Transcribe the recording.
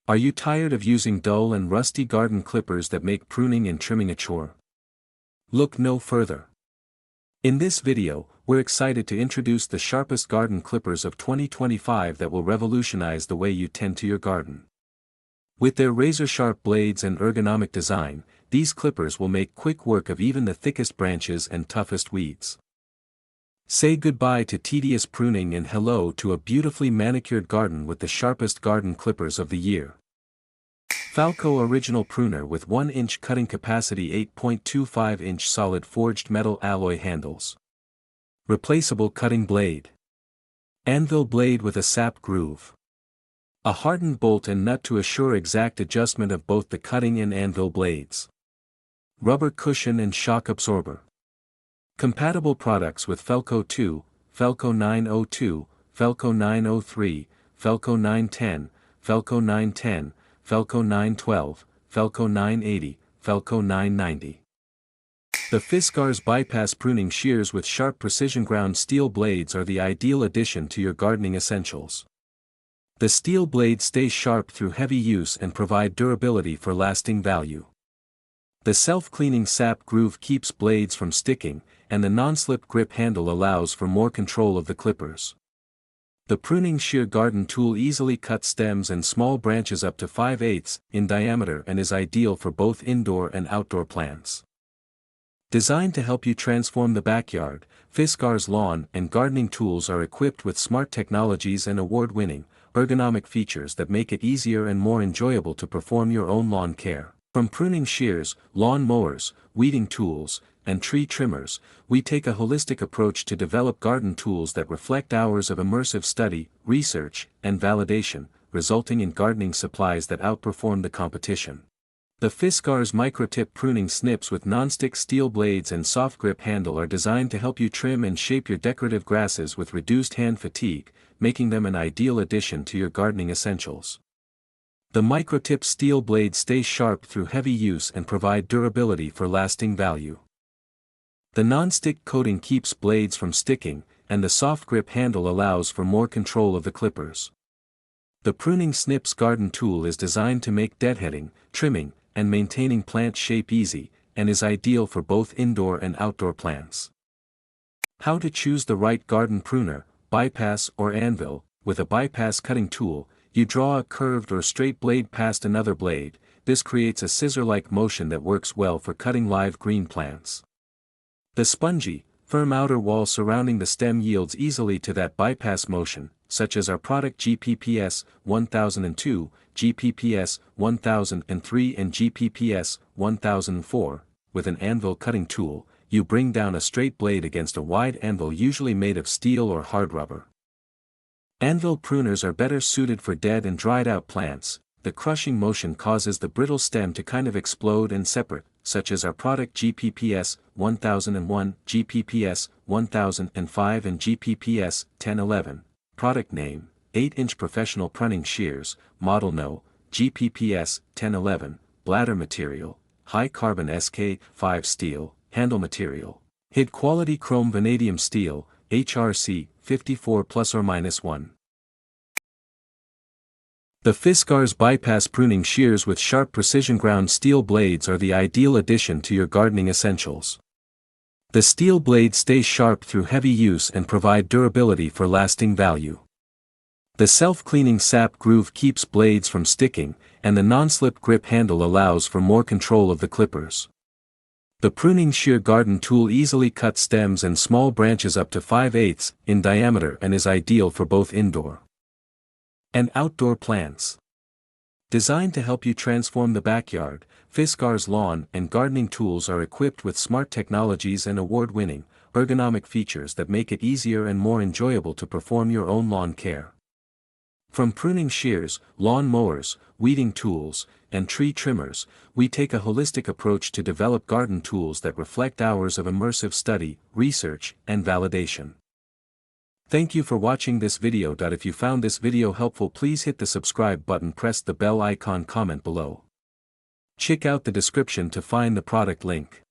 Are you tired of using dull and rusty garden clippers that make pruning and trimming a chore? Look no further. In this video, we're excited to introduce the sharpest garden clippers of 2025 that will revolutionize the way you tend to your garden. With their razor-sharp blades and ergonomic design, these clippers will make quick work of even the thickest branches and toughest weeds. Say goodbye to tedious pruning and hello to a beautifully manicured garden with the sharpest garden clippers of the year. FELCO Original Pruner with 1-inch cutting capacity, 8.25-inch solid forged metal alloy handles. Replaceable cutting blade. Anvil blade with a sap groove. A hardened bolt and nut to assure exact adjustment of both the cutting and anvil blades. Rubber cushion and shock absorber. Compatible products with FELCO 2, FELCO 902, FELCO 903, FELCO 910, FELCO 910, FELCO 912, FELCO 980, FELCO 990. The Fiskars bypass pruning shears with sharp precision ground steel blades are the ideal addition to your gardening essentials. The steel blades stay sharp through heavy use and provide durability for lasting value. The self-cleaning sap groove keeps blades from sticking, and the non-slip grip handle allows for more control of the clippers. The pruning shear garden tool easily cuts stems and small branches up to 5/8 in diameter and is ideal for both indoor and outdoor plants. Designed to help you transform the backyard, Fiskars lawn and gardening tools are equipped with smart technologies and award-winning, ergonomic features that make it easier and more enjoyable to perform your own lawn care. From pruning shears, lawn mowers, weeding tools, and tree trimmers, we take a holistic approach to develop garden tools that reflect hours of immersive study, research, and validation, resulting in gardening supplies that outperform the competition. The Fiskars micro-tip pruning snips with non-stick steel blades and soft grip handle are designed to help you trim and shape your decorative grasses with reduced hand fatigue, making them an ideal addition to your gardening essentials. The micro-tip steel blades stay sharp through heavy use and provide durability for lasting value. The non-stick coating keeps blades from sticking, and the soft grip handle allows for more control of the clippers. The Pruning Snips garden tool is designed to make deadheading, trimming, and maintaining plant shape easy, and is ideal for both indoor and outdoor plants. How to choose the right garden pruner, bypass or anvil. With a bypass cutting tool, you draw a curved or straight blade past another blade. This creates a scissor-like motion that works well for cutting live green plants. The spongy, firm outer wall surrounding the stem yields easily to that bypass motion, such as our product GPPS 1002, GPPS 1003 and GPPS 1004. With an anvil cutting tool, you bring down a straight blade against a wide anvil usually made of steel or hard rubber. Anvil pruners are better suited for dead and dried out plants. The crushing motion causes the brittle stem to kind of explode and separate, such as our product GPPS 1001, GPPS 1005 and GPPS 1011. Product name, 8-inch professional pruning shears, model No, GPPS 1011, bladder material, high carbon SK5 steel, handle material, HID quality chrome vanadium steel, HRC 54 ±1. The Fiskars bypass pruning shears with sharp precision ground steel blades are the ideal addition to your gardening essentials. The steel blades stay sharp through heavy use and provide durability for lasting value. The self-cleaning sap groove keeps blades from sticking, and the non-slip grip handle allows for more control of the clippers. The pruning shear garden tool easily cuts stems and small branches up to 5/8 in diameter and is ideal for both indoor and outdoor plants. Designed to help you transform the backyard, Fiskars lawn and gardening tools are equipped with smart technologies and award-winning, ergonomic features that make it easier and more enjoyable to perform your own lawn care. From pruning shears, lawn mowers, weeding tools, and tree trimmers, we take a holistic approach to develop garden tools that reflect hours of immersive study, research, and validation. Thank you for watching this video. If you found this video helpful, please hit the subscribe button, press the bell icon, comment below. Check out the description to find the product link.